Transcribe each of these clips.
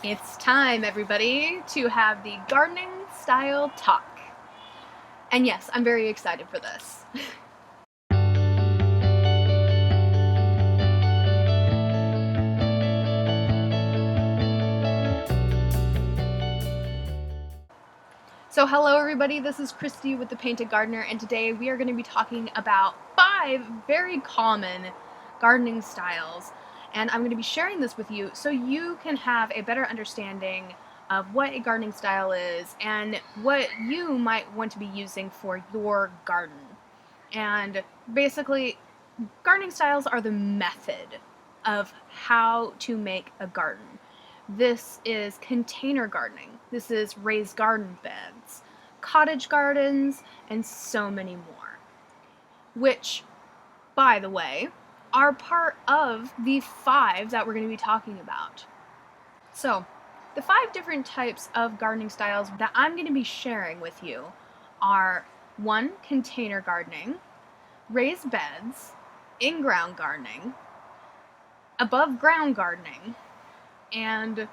It's time, everybody, to have the gardening style talk. And yes, I'm very excited for this. So hello everybody, this is Christy with The Painted Gardener, and today we are going to be talking about 5 very common gardening styles. And I'm going to be sharing this with you so you can have a better understanding of what a gardening style is and what you might want to be using for your garden. And basically, gardening styles are the method of how to make a garden. This is container gardening. This is raised garden beds, cottage gardens, and so many more. Which, by the way, are part of the 5 that we're going to be talking about. So, the 5 different types of gardening styles that I'm going to be sharing with you are 1. Container gardening, raised beds, in-ground gardening, above ground gardening, and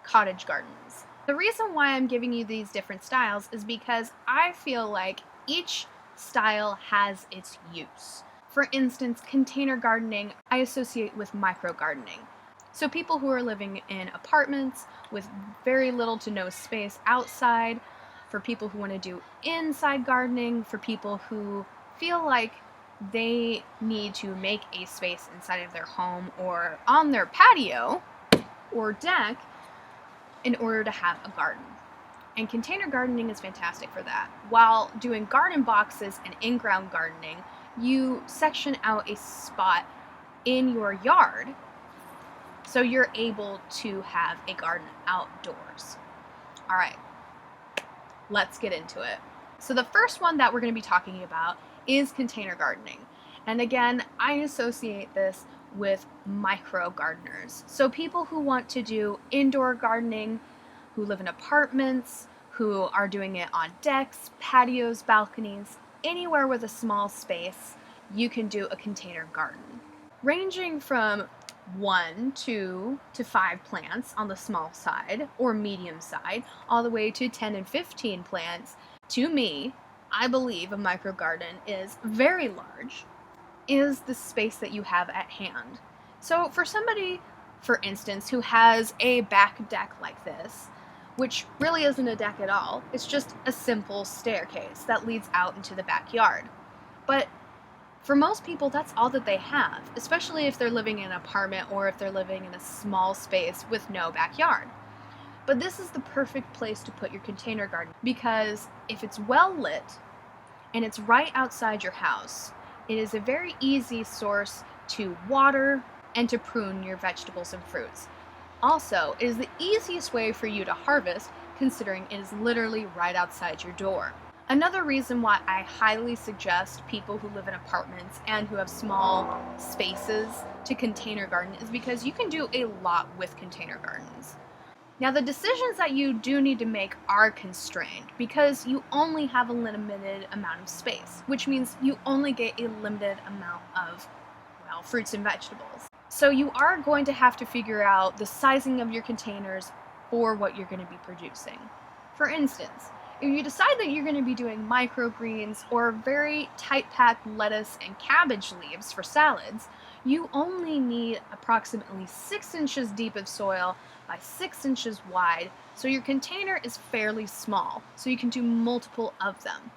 cottage gardens. The reason why I'm giving you these different styles is because I feel like each style has its use. For instance, container gardening I associate with micro gardening. So people who are living in apartments with very little to no space outside, for people who want to do inside gardening, for people who feel like they need to make a space inside of their home or on their patio or deck in order to have a garden. And container gardening is fantastic for that. While doing garden boxes and in-ground gardening, you section out a spot in your yard so you're able to have a garden outdoors. All right, let's get into it. So the first one that we're going to be talking about is container gardening. And again, I associate this with micro gardeners. So people who want to do indoor gardening, who live in apartments, who are doing it on decks, patios, balconies, anywhere with a small space, you can do a container garden. Ranging from 1, 2 to 5 plants on the small side or medium side, all the way to 10 and 15 plants. To me, I believe a micro garden is very large, is the space that you have at hand. So for somebody, for instance, who has a back deck like this, which really isn't a deck at all, it's just a simple staircase that leads out into the backyard. But for most people, that's all that they have, especially if they're living in an apartment or if they're living in a small space with no backyard. But this is the perfect place to put your container garden, because if it's well lit and it's right outside your house, it is a very easy source to water and to prune your vegetables and fruits. Also, it is the easiest way for you to harvest, considering it is literally right outside your door. Another reason why I highly suggest people who live in apartments and who have small spaces to container garden is because you can do a lot with container gardens. Now, the decisions that you do need to make are constrained because you only have a limited amount of space, which means you only get a limited amount of, fruits and vegetables. So you are going to have to figure out the sizing of your containers for what you're going to be producing. For instance, if you decide that you're going to be doing microgreens or very tight-packed lettuce and cabbage leaves for salads, you only need approximately 6 inches deep of soil by 6 inches wide, so your container is fairly small, so you can do multiple of them.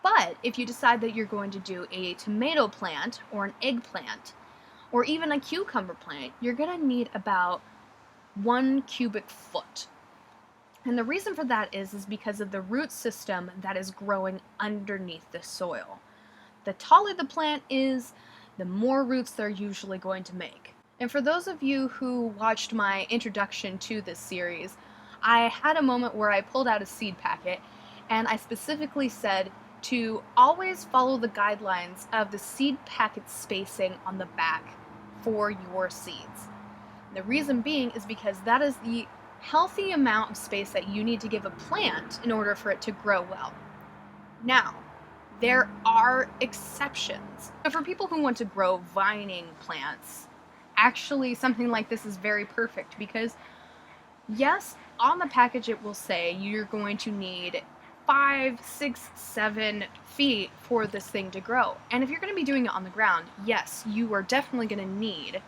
But if you decide that you're going to do a tomato plant or an eggplant or even a cucumber plant, you're going to need about 1 cubic foot. And the reason for that is because of the root system that is growing underneath the soil. The taller the plant is, the more roots they're usually going to make. And for those of you who watched my introduction to this series, I had a moment where I pulled out a seed packet and I specifically said to always follow the guidelines of the seed packet spacing on the back for your seeds. The reason being is because that is the healthy amount of space that you need to give a plant in order for it to grow well. Now, there are exceptions. So for people who want to grow vining plants, actually something like this is very perfect because Yes, on the package it will say you're going to need 5, 6, 7 feet for this thing to grow. And if you're going to be doing it on the ground, yes, you are definitely going to need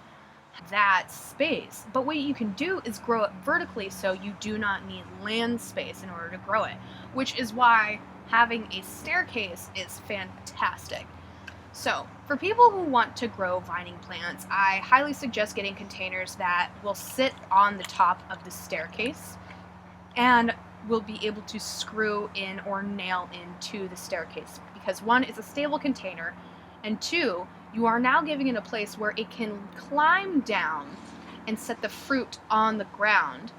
that space. But what you can do is grow it vertically, so you do not need land space in order to grow it, which is why having a staircase is fantastic. So, for people who want to grow vining plants, I highly suggest getting containers that will sit on the top of the staircase and will be able to screw in or nail into the staircase, because one, it's a stable container, and two, you are now giving it a place where it can climb down and set the fruit on the ground,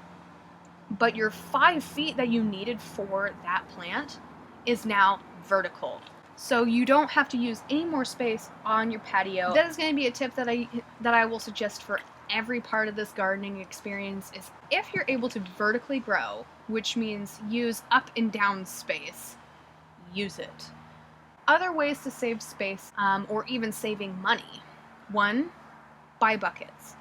but your 5 feet that you needed for that plant is now vertical. So you don't have to use any more space on your patio. That is going to be a tip that I will suggest for every part of this gardening experience, is if you're able to vertically grow, which means use up and down space, use it. Other ways to save space, or even saving money. 1, buy buckets.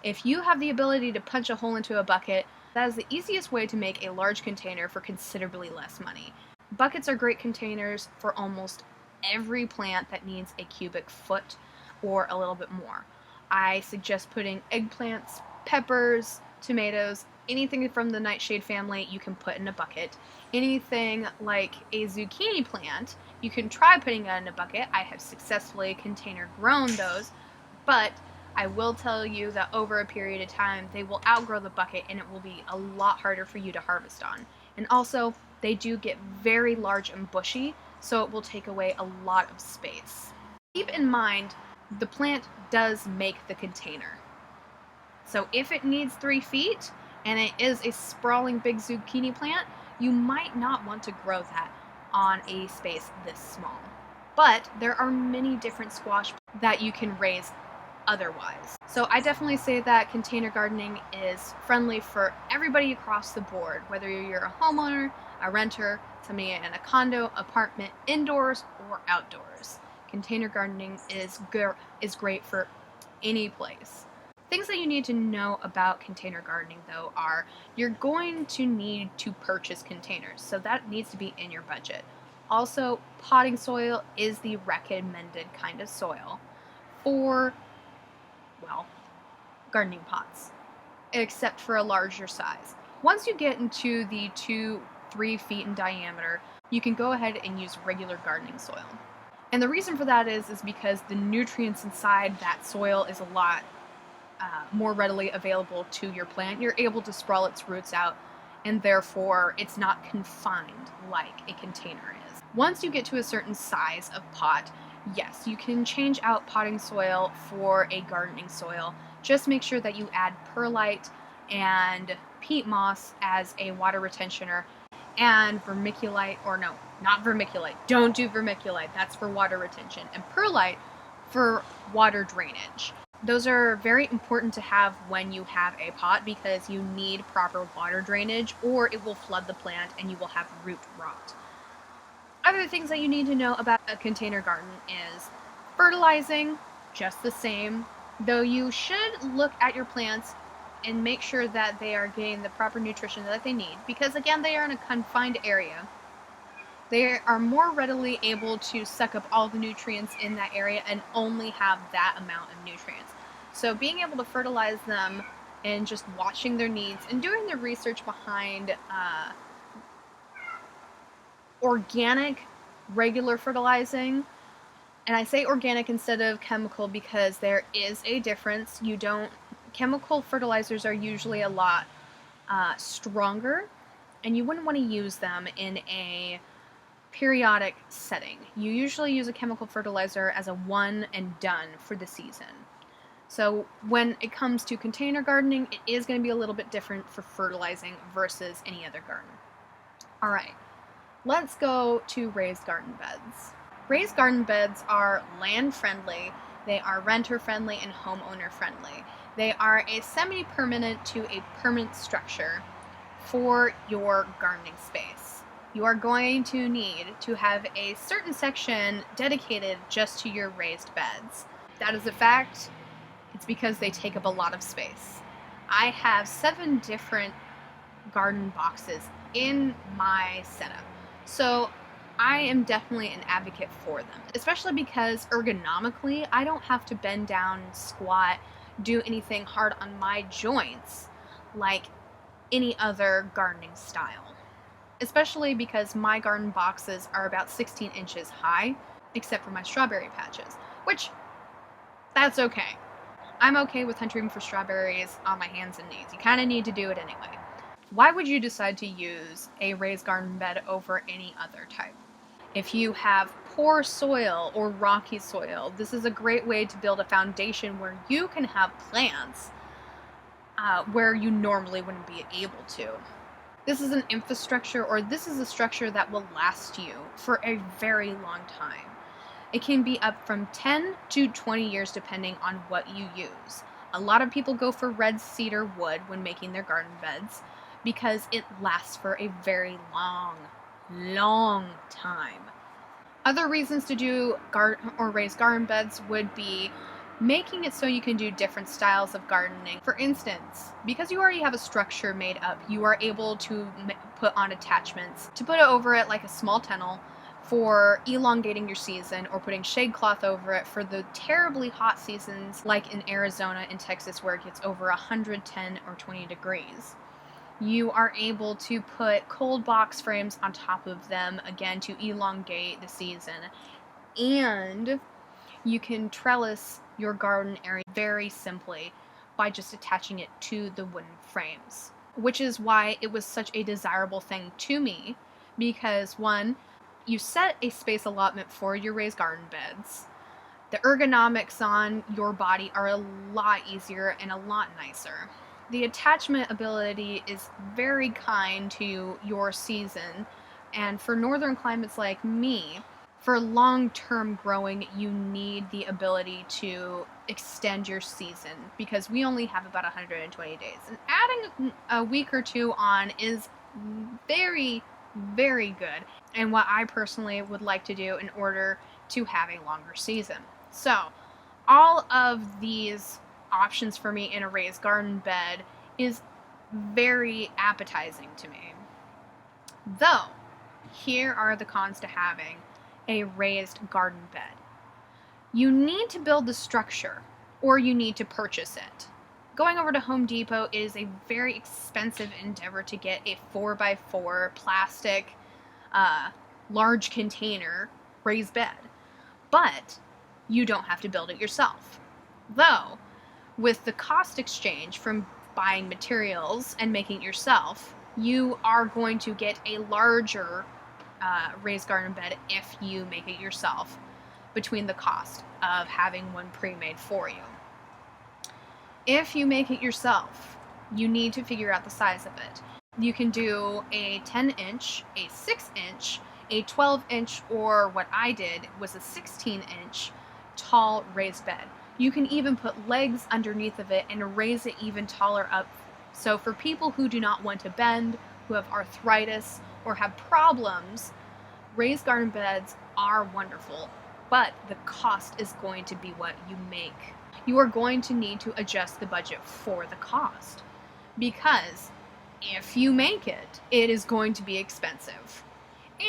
If you have the ability to punch a hole into a bucket, that is the easiest way to make a large container for considerably less money. Buckets are great containers for almost every plant that needs a cubic foot or a little bit more. I suggest putting eggplants, peppers, tomatoes, anything from the nightshade family you can put in a bucket. Anything like a zucchini plant, you can try putting it in a bucket. I have successfully container grown those, but I will tell you that over a period of time, they will outgrow the bucket and it will be a lot harder for you to harvest on. And also, they do get very large and bushy, so it will take away a lot of space. Keep in mind, the plant does make the container. So if it needs 3 feet and it is a sprawling big zucchini plant, you might not want to grow that on a space this small. But there are many different squash that you can raise otherwise. So I definitely say that container gardening is friendly for everybody across the board, whether you're a homeowner, a renter, somebody in a condo, apartment, indoors or outdoors. Container gardening is great for any place. Things that you need to know about container gardening, though, are you're going to need to purchase containers, so that needs to be in your budget. Also, potting soil is the recommended kind of soil for, well, gardening pots, except for a larger size. Once you get into the 2-3 feet in diameter, you can go ahead and use regular gardening soil. And the reason for that is because the nutrients inside that soil is a lot more readily available to your plant. You're able to sprawl its roots out, and therefore it's not confined like a container is. Once you get to a certain size of pot, yes, you can change out potting soil for a gardening soil. Just make sure that you add perlite and peat moss as a water retentioner, and vermiculite, or no, not vermiculite. Don't do vermiculite. That's for water retention. And perlite for water drainage. Those are very important to have when you have a pot, because you need proper water drainage or it will flood the plant and you will have root rot. Other things that you need to know about a container garden is fertilizing, just the same, though you should look at your plants and make sure that they are getting the proper nutrition that they need, because again, they are in a confined area. They are more readily able to suck up all the nutrients in that area and only have that amount of nutrients. So being able to fertilize them and just watching their needs and doing the research behind organic, regular fertilizing, and I say organic instead of chemical because there is a difference. Chemical fertilizers are usually a lot stronger, and you wouldn't want to use them in a periodic setting. You usually use a chemical fertilizer as a one and done for the season. So when it comes to container gardening, it is going to be a little bit different for fertilizing versus any other garden. Alright, let's go to raised garden beds. Raised garden beds are land friendly, they are renter friendly and homeowner friendly. They are a semi-permanent to a permanent structure for your gardening space. You are going to need to have a certain section dedicated just to your raised beds. That is a fact. It's because they take up a lot of space. I have 7 different garden boxes in my setup. So I am definitely an advocate for them, especially because ergonomically, I don't have to bend down, squat, do anything hard on my joints like any other gardening style. Especially because my garden boxes are about 16 inches high, except for my strawberry patches, which that's okay. I'm okay with hunting for strawberries on my hands and knees. You kind of need to do it anyway. Why would you decide to use a raised garden bed over any other type? If you have poor soil or rocky soil, this is a great way to build a foundation where you can have plants where you normally wouldn't be able to. This is an infrastructure, or this is a structure that will last you for a very long time. It can be up from 10 to 20 years depending on what you use. A lot of people go for red cedar wood when making their garden beds because it lasts for a very long time. Other reasons to do raised garden beds would be making it so you can do different styles of gardening. For instance, because you already have a structure made up, you are able to put on attachments to put it over it like a small tunnel for elongating your season, or putting shade cloth over it for the terribly hot seasons like in Arizona and Texas where it gets over 110 or 20 degrees. You are able to put cold box frames on top of them, again, to elongate the season. And you can trellis your garden area very simply by just attaching it to the wooden frames, which is why it was such a desirable thing to me, because one, you set a space allotment for your raised garden beds. The ergonomics on your body are a lot easier and a lot nicer. The attachment ability is very kind to your season, and for northern climates like me, for long-term growing, you need the ability to extend your season because we only have about 120 days. And adding a week or two on is very, very good, and what I personally would like to do in order to have a longer season. So, all of these options for me in a raised garden bed is very appetizing to me. Though, here are the cons to having a raised garden bed. You need to build the structure, or you need to purchase it. Going over to Home Depot is a very expensive endeavor to get a 4x4 plastic large container raised bed. But you don't have to build it yourself. Though, with the cost exchange from buying materials and making it yourself, you are going to get a larger raised garden bed if you make it yourself, between the cost of having one pre-made for you. If you make it yourself, you need to figure out the size of it. You can do a 10-inch, a 6-inch, a 12-inch, or what I did was a 16-inch tall raised bed. You can even put legs underneath of it and raise it even taller up. So for people who do not want to bend, who have arthritis, or have problems, raised garden beds are wonderful, but the cost is going to be what you make. You are going to need to adjust the budget for the cost, because if you make it, it is going to be expensive.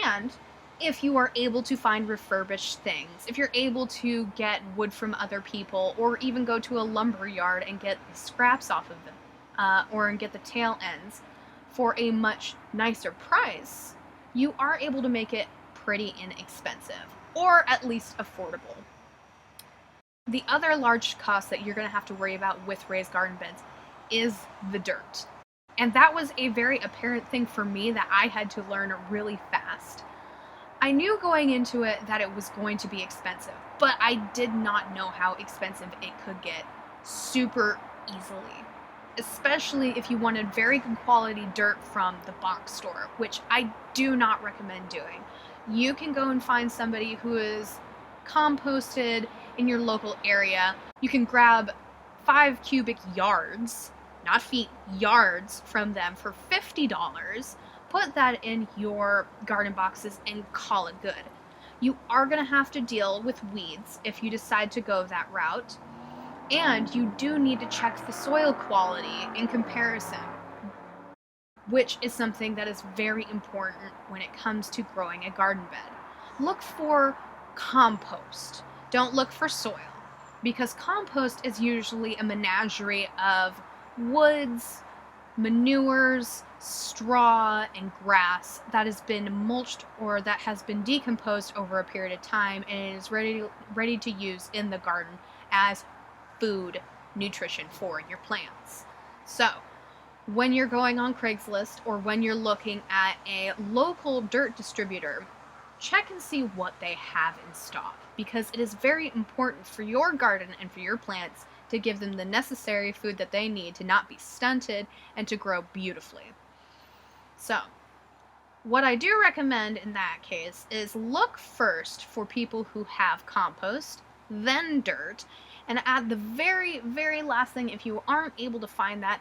And if you are able to find refurbished things, if you're able to get wood from other people, or even go to a lumber yard and get the scraps off of them, or get the tail ends for a much nicer price, you are able to make it pretty inexpensive, or at least affordable. The other large cost that you're going to have to worry about with raised garden beds is the dirt. And that was a very apparent thing for me that I had to learn really fast. I knew going into it that it was going to be expensive, but I did not know how expensive it could get super easily. Especially if you wanted very good quality dirt from the box store, which I do not recommend doing. You can go and find somebody who is composted in your local area. You can grab 5 cubic yards, not feet, yards from them for $50. Put that in your garden boxes and call it good. You are going to have to deal with weeds if you decide to go that route. And you do need to check the soil quality in comparison. which is something that is very important when it comes to growing a garden bed. Look for compost. Don't look for soil, because compost is usually a menagerie of woods, manures, straw, and grass that has been mulched or that has been decomposed over a period of time, and it is ready to use in the garden as food nutrition for your plants. So when you're going on Craigslist or when you're looking at a local dirt distributor, check and see what they have in stock, because it is very important for your garden and for your plants to give them the necessary food that they need to not be stunted and to grow beautifully. So, what I do recommend in that case is look first for people who have compost, then dirt, and at the very, very last thing, if you aren't able to find that,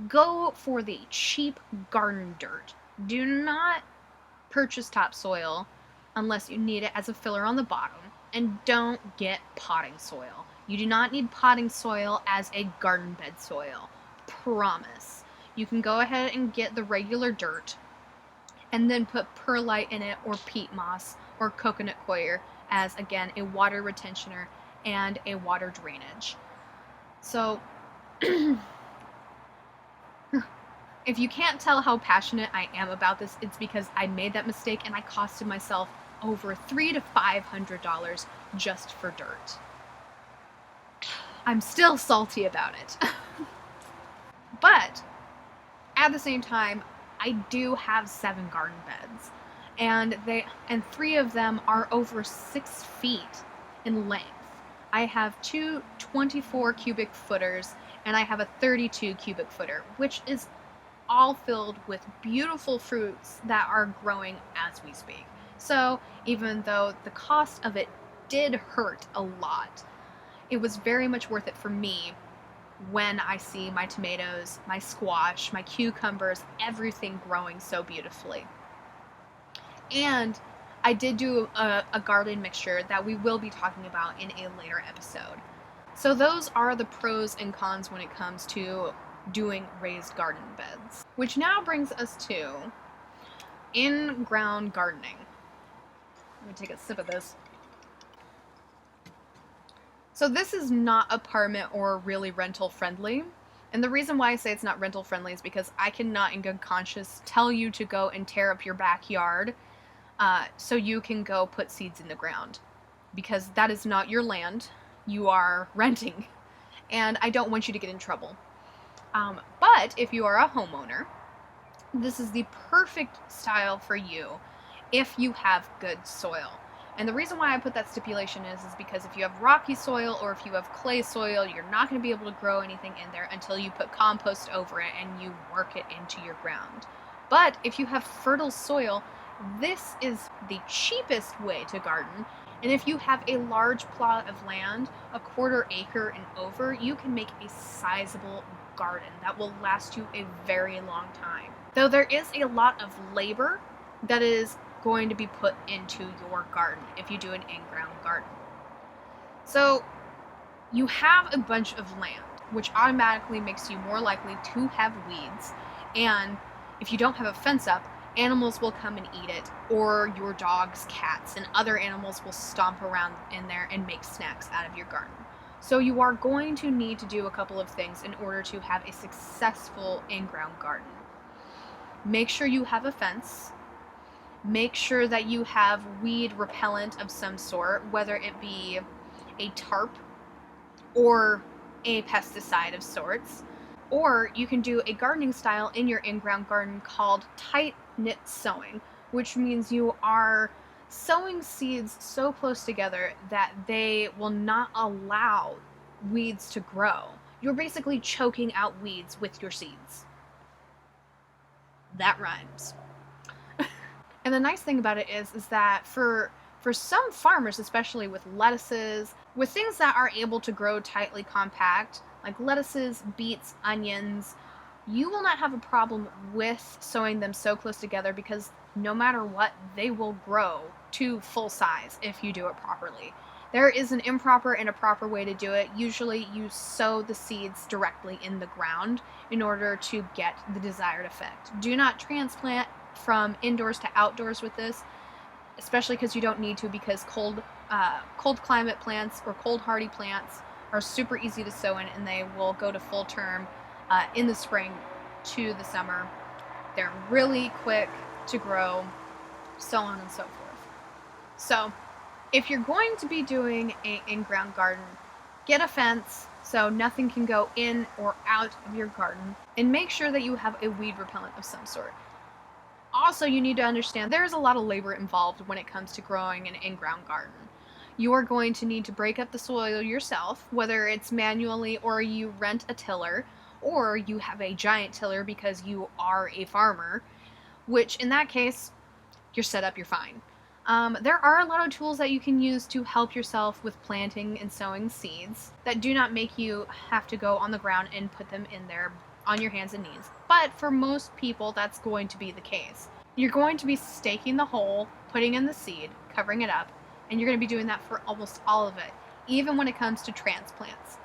go for the cheap garden dirt. Do not purchase topsoil unless you need it as a filler on the bottom, and don't get potting soil. You do not need potting soil as a garden bed soil. Promise. You can go ahead and get the regular dirt and then put perlite in it, or peat moss, or coconut coir as, again, a water retentioner and a water drainage. So if you can't tell how passionate I am about this, it's because I made that mistake and I costed myself over $300 to $500 just for dirt. I'm still salty about it. But at the same time, I do have 7 garden beds, and 3 of them are over 6 feet in length. I have 2 24 cubic footers, and I have a 32 cubic footer, which is all filled with beautiful fruits that are growing as we speak. So even though the cost of it did hurt a lot, it was very much worth it for me when I see my tomatoes, my squash, my cucumbers, everything growing so beautifully. And I did do a garden mixture that we will be talking about in a later episode. So those are the pros and cons when it comes to doing raised garden beds. Which now brings us to in-ground gardening. Let me take a sip of this. So this is not apartment or really rental friendly. And the reason why I say it's not rental friendly is because I cannot in good conscience tell you to go and tear up your backyard so you can go put seeds in the ground. Because that is not your land. You are renting. And I don't want you to get in trouble. But if you are a homeowner, this is the perfect style for you if you have good soil. And the reason why I put that stipulation is because if you have rocky soil or if you have clay soil, you're not going to be able to grow anything in there until you put compost over it and you work it into your ground. But if you have fertile soil, this is the cheapest way to garden. And if you have a large plot of land, a 1/4 acre and over, you can make a sizable garden that will last you a very long time. Though there is a lot of labor that is going to be put into your garden if you do an in-ground garden. So you have a bunch of land, which automatically makes you more likely to have weeds, and if you don't have a fence up, animals will come and eat it, or your dogs, cats, and other animals will stomp around in there and make snacks out of your garden. So you are going to need to do a couple of things in order to have a successful in-ground garden. Make sure you have a fence. Make sure that you have weed repellent of some sort, whether it be a tarp or a pesticide of sorts. Or you can do a gardening style in your in-ground garden called tight knit sowing, which means you are sowing seeds so close together that they will not allow weeds to grow. You're basically choking out weeds with your seeds. That rhymes. And the nice thing about it is that for some farmers, especially with lettuces, with things that are able to grow tightly compact, like lettuces, beets, onions, you will not have a problem with sowing them so close together, because no matter what, they will grow to full size if you do it properly. There is an improper and a proper way to do it. Usually you sow the seeds directly in the ground in order to get the desired effect. Do not transplant from indoors to outdoors with this, especially because you don't need to, because cold climate plants or cold hardy plants are super easy to sow in, and they will go to full term in the spring to the summer. They're really quick to grow, so on and so forth. So if you're going to be doing an in-ground garden, get a fence so nothing can go in or out of your garden, and make sure that you have a weed repellent of some sort. Also, you need to understand there's a lot of labor involved when it comes to growing an in-ground garden. You are going to need to break up the soil yourself, whether it's manually or you rent a tiller, or you have a giant tiller because you are a farmer, which in that case, you're set up, you're fine. There are a lot of tools that you can use to help yourself with planting and sowing seeds that do not make you have to go on the ground and put them in there on your hands and knees. But for most people, that's going to be the case. You're going to be staking the hole, putting in the seed, covering it up, and you're going to be doing that for almost all of it, even when it comes to transplants.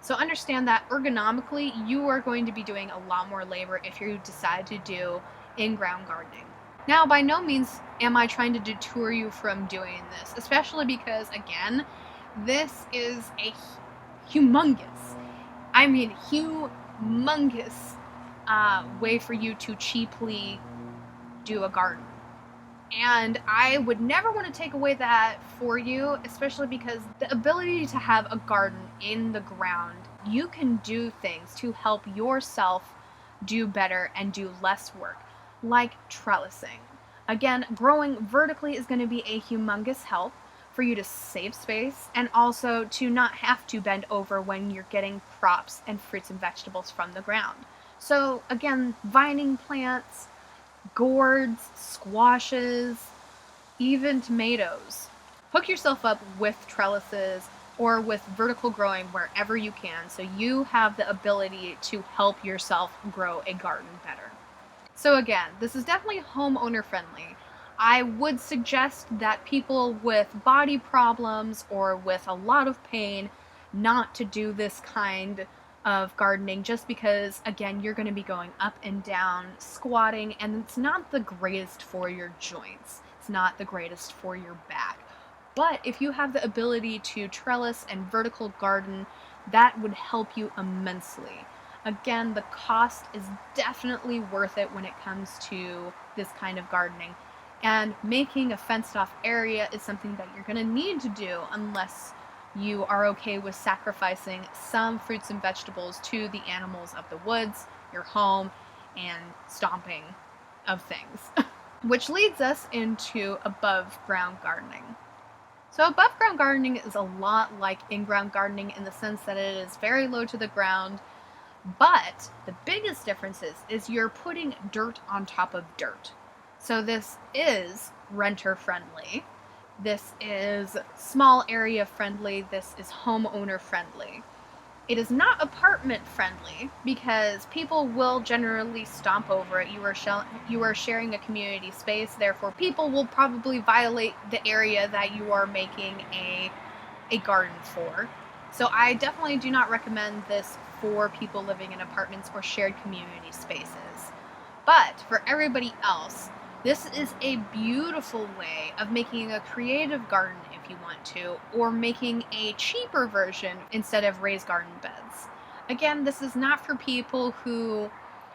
So understand that ergonomically, you are going to be doing a lot more labor if you decide to do in-ground gardening. Now, by no means am I trying to deter you from doing this, especially because, again, this is a humongous way for you to cheaply do a garden. And I would never want to take away that for you, especially because the ability to have a garden in the ground, you can do things to help yourself do better and do less work, like trellising. Again, growing vertically is going to be a humongous help for you to save space and also to not have to bend over when you're getting crops and fruits and vegetables from the ground. So again, vining plants, gourds, squashes, even tomatoes. Hook yourself up with trellises or with vertical growing wherever you can, so you have the ability to help yourself grow a garden better. So again, this is definitely homeowner friendly. I would suggest that people with body problems or with a lot of pain not to do this kind of gardening, just because, again, you're going to be going up and down, squatting, and it's not the greatest for your joints. It's not the greatest for your back. But if you have the ability to trellis and vertical garden, that would help you immensely. Again, the cost is definitely worth it when it comes to this kind of gardening. And making a fenced off area is something that you're going to need to do unless you are okay with sacrificing some fruits and vegetables to the animals of the woods, your home, and stomping of things. Which leads us into above ground gardening. So above ground gardening is a lot like in-ground gardening in the sense that it is very low to the ground, but the biggest difference is you're putting dirt on top of dirt. So this is renter friendly. This is small area friendly. This is homeowner friendly. It is not apartment friendly because people will generally stomp over it. You are sharing a community space, therefore people will probably violate the area that you are making a garden for. So I definitely do not recommend this for people living in apartments or shared community spaces. But for everybody else, this is a beautiful way of making a creative garden if you want to, or making a cheaper version instead of raised garden beds. Again, this is not for people who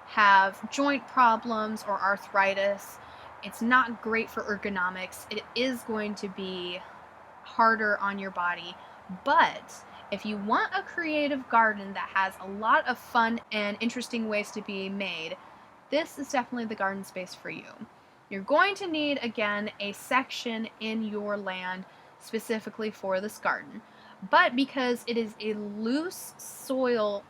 have joint problems or arthritis. It's not great for ergonomics. It is going to be harder on your body, but if you want a creative garden that has a lot of fun and interesting ways to be made, this is definitely the garden space for you. You're going to need, again, a section in your land specifically for this garden, but because it is a loose soil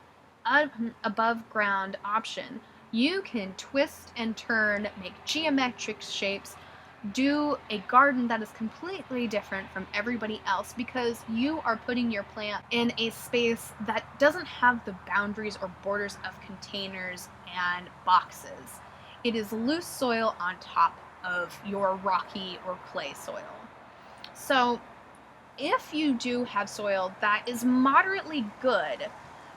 above ground option, you can twist and turn, make geometric shapes, do a garden that is completely different from everybody else because you are putting your plant in a space that doesn't have the boundaries or borders of containers and boxes. It is loose soil on top of your rocky or clay soil. So if you do have soil that is moderately good,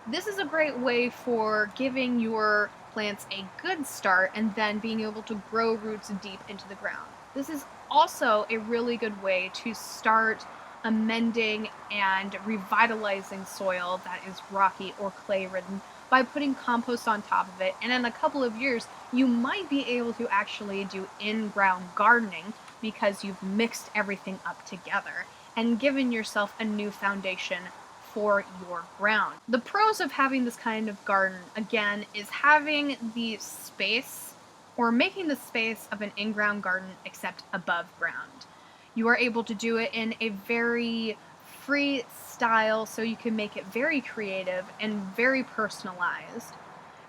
this is a great way for giving your plants a good start and then being able to grow roots deep into the ground. This is also a really good way to start amending and revitalizing soil that is rocky or clay ridden by putting compost on top of it. And in a couple of years, you might be able to actually do in-ground gardening because you've mixed everything up together and given yourself a new foundation for your ground. The pros of having this kind of garden, again, is having the space or making the space of an in-ground garden except above ground. You are able to do it in a very free style, so you can make it very creative and very personalized.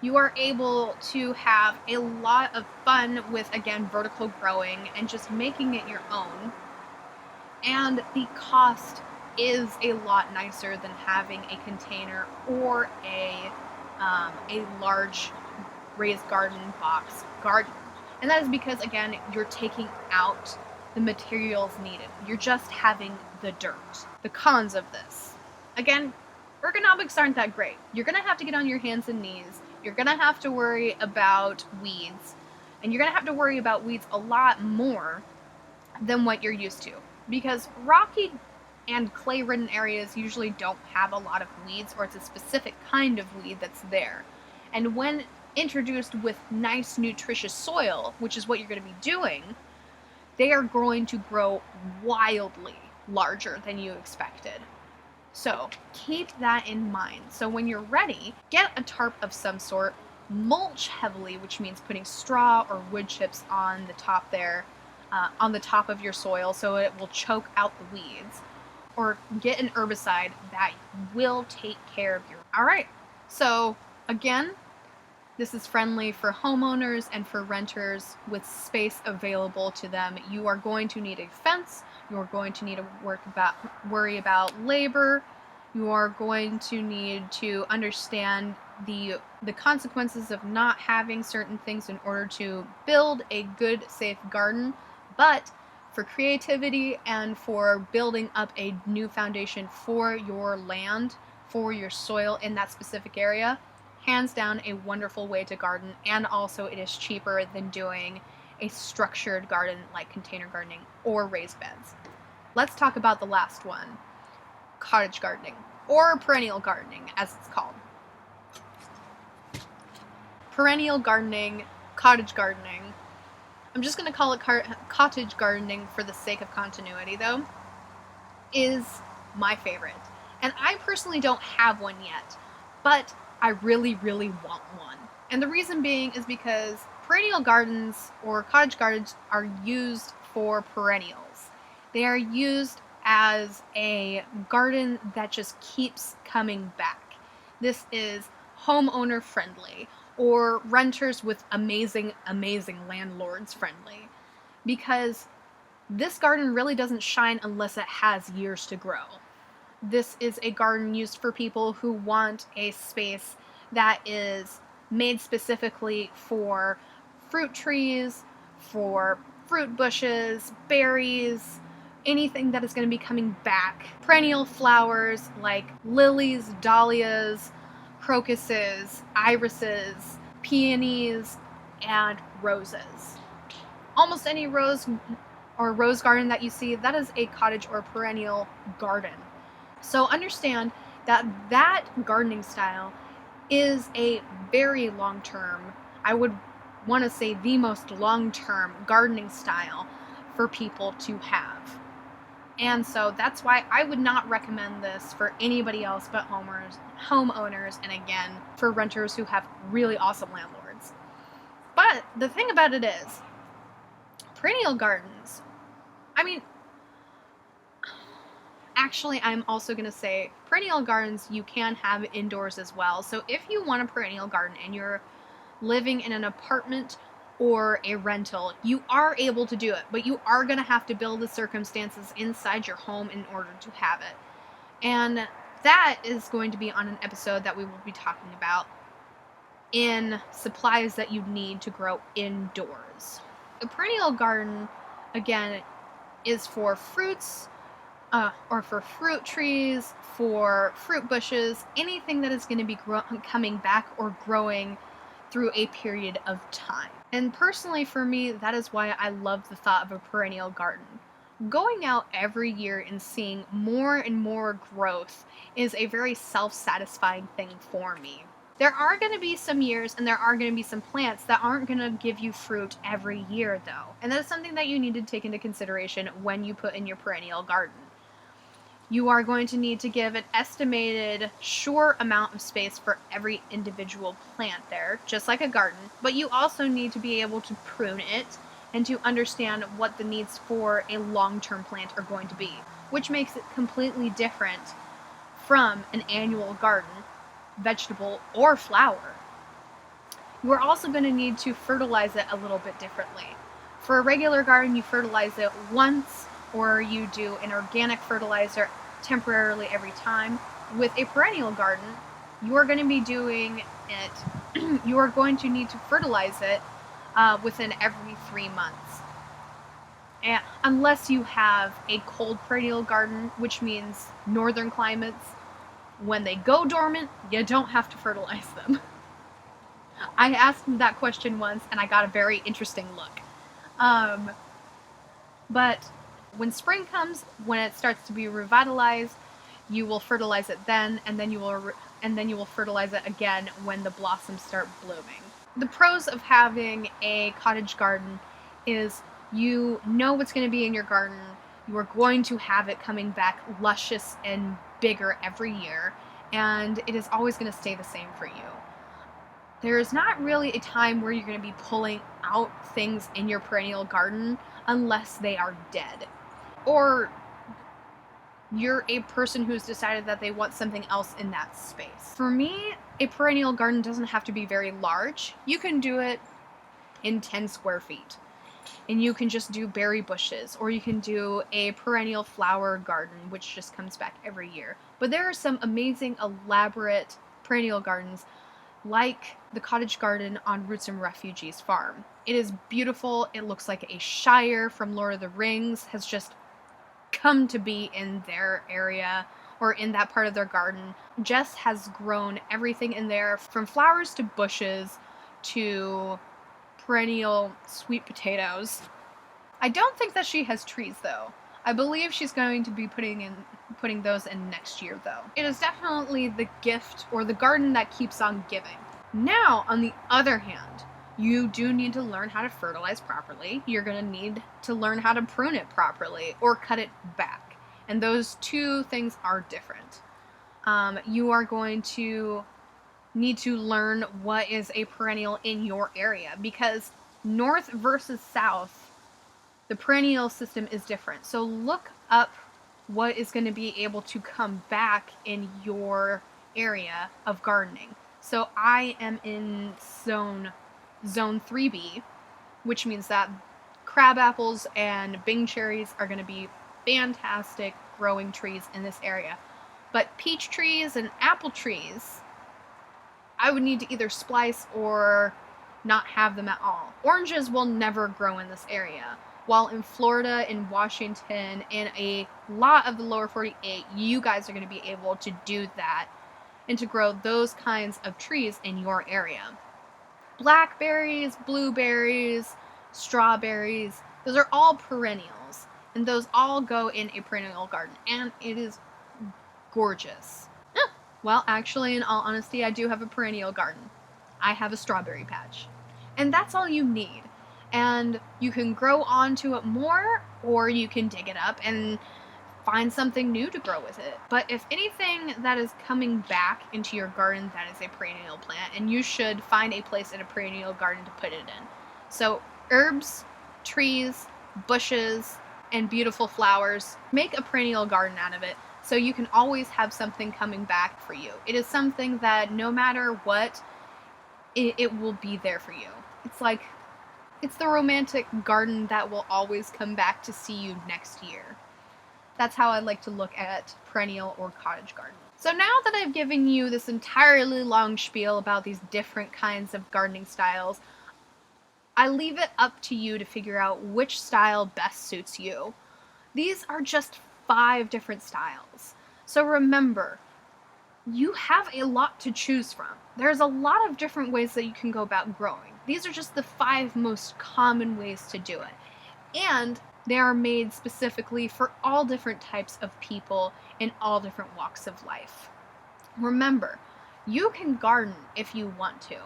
You are able to have a lot of fun with, again, vertical growing and just making it your own. And the cost is a lot nicer than having a container or a large raised garden box garden. And that is because, again, you're taking out the materials needed. You're just having the dirt. The cons of this. Again, ergonomics aren't that great. You're going to have to get on your hands and knees. You're going to have to worry about weeds. And you're going to have to worry about weeds a lot more than what you're used to. Because rocky and clay-ridden areas usually don't have a lot of weeds, or it's a specific kind of weed that's there. And when introduced with nice, nutritious soil, which is what you're going to be doing, they are going to grow wildly larger than you expected. So keep that in mind. So when you're ready, get a tarp of some sort, mulch heavily, which means putting straw or wood chips on the top there, on the top of your soil so it will choke out the weeds. Or get an herbicide that will take care of your... Alright, so again, this is friendly for homeowners and for renters with space available to them. You are going to need a fence. You are going to need to worry about labor. You are going to need to understand the consequences of not having certain things in order to build a good, safe garden. But for creativity and for building up a new foundation for your land, for your soil in that specific area, hands down a wonderful way to garden, and also it is cheaper than doing a structured garden like container gardening or raised beds. Let's talk about the last one, cottage gardening, or perennial gardening as it's called. Perennial gardening, cottage gardening, I'm just going to call it cottage gardening for the sake of continuity though, is my favorite. And I personally don't have one yet, but I really, really want one. And the reason being is because perennial gardens or cottage gardens are used for perennials. They are used as a garden that just keeps coming back. This is homeowner friendly, or renters with amazing, amazing landlords friendly. Because this garden really doesn't shine unless it has years to grow. This is a garden used for people who want a space that is made specifically for fruit trees, for fruit bushes, berries, anything that is going to be coming back. Perennial flowers like lilies, dahlias, crocuses, irises, peonies, and roses. Almost any rose or rose garden that you see, that is a cottage or perennial garden. So understand that that gardening style is a very long-term, I would want to say the most long-term gardening style for people to have. And so that's why I would not recommend this for anybody else but homeowners, and again, for renters who have really awesome landlords. But the thing about it is, perennial gardens, I mean, actually, I'm also going to say perennial gardens you can have indoors as well. So if you want a perennial garden and you're living in an apartment or a rental, you are able to do it, but you are going to have to build the circumstances inside your home in order to have it. And that is going to be on an episode that we will be talking about in supplies that you need to grow indoors. A perennial garden, again, is for fruits, or for fruit trees, for fruit bushes, anything that is going to be coming back or growing through a period of time. And personally for me, that is why I love the thought of a perennial garden. Going out every year and seeing more and more growth is a very self-satisfying thing for me. There are going to be some years and there are going to be some plants that aren't going to give you fruit every year though. And that is something that you need to take into consideration when you put in your perennial garden. You are going to need to give an estimated sure amount of space for every individual plant there, just like a garden, but you also need to be able to prune it and to understand what the needs for a long-term plant are going to be, which makes it completely different from an annual garden, vegetable, or flower. You are also going to need to fertilize it a little bit differently. For a regular garden, you fertilize it once, or you do an organic fertilizer temporarily every time. With a perennial garden, you are going to be doing it, you are going to need to fertilize it within every 3 months. And unless you have a cold perennial garden, which means northern climates, when they go dormant, you don't have to fertilize them. I asked that question once and I got a very interesting look. But when spring comes, when it starts to be revitalized, you will fertilize it then, and then you will fertilize it again when the blossoms start blooming. The pros of having a cottage garden is you know what's going to be in your garden. You are going to have it coming back luscious and bigger every year, and it is always going to stay the same for you. There is not really a time where you're going to be pulling out things in your perennial garden unless they are dead. Or you're a person who's decided that they want something else in that space. For me, a perennial garden doesn't have to be very large. You can do it in 10 square feet. And you can just do berry bushes, or you can do a perennial flower garden, which just comes back every year. But there are some amazing, elaborate perennial gardens, like the cottage garden on Roots and Refugees farm. It is beautiful. It looks like a Shire from Lord of the Rings has just come to be in their area or in that part of their garden. Jess has grown everything in there, from flowers to bushes to perennial sweet potatoes. I don't think that she has trees though. I believe she's going to be putting those in next year though. It is definitely the gift or the garden that keeps on giving. Now, on the other hand, you do need to learn how to fertilize properly. You're going to need to learn how to prune it properly or cut it back. And those two things are different. You are going to need to learn what is a perennial in your area, because north versus south, the perennial system is different. So look up what is going to be able to come back in your area of gardening. So I am in zone 3B, which means that crab apples and Bing cherries are going to be fantastic growing trees in this area. But peach trees and apple trees, I would need to either splice or not have them at all. Oranges will never grow in this area. While in Florida, in Washington, in a lot of the lower 48, you guys are going to be able to do that and to grow those kinds of trees in your area. Blackberries, blueberries, strawberries, those are all perennials, and those all go in a perennial garden, and it is gorgeous. Well, actually, in all honesty, I do have a perennial garden. I have a strawberry patch. And that's all you need. And you can grow onto it more, or you can dig it up and find something new to grow with it. But if anything that is coming back into your garden, that is a perennial plant, and you should find a place in a perennial garden to put it in. So herbs, trees, bushes, and beautiful flowers, make a perennial garden out of it, so you can always have something coming back for you. It is something that no matter what, it will be there for you. It's the romantic garden that will always come back to see you next year. That's how I like to look at perennial or cottage garden. So now that I've given you this entirely long spiel about these different kinds of gardening styles, I leave it up to you to figure out which style best suits you. These are just 5 different styles. So remember, you have a lot to choose from. There's a lot of different ways that you can go about growing. These are just the 5 most common ways to do it. And they are made specifically for all different types of people in all different walks of life. Remember, you can garden if you want to.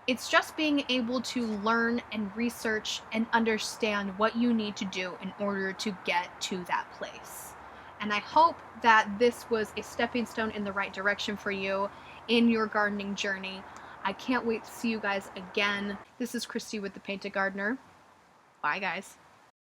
It's just being able to learn and research and understand what you need to do in order to get to that place. And I hope that this was a stepping stone in the right direction for you in your gardening journey. I can't wait to see you guys again. This is Christy with The Painted Gardener. Bye, guys.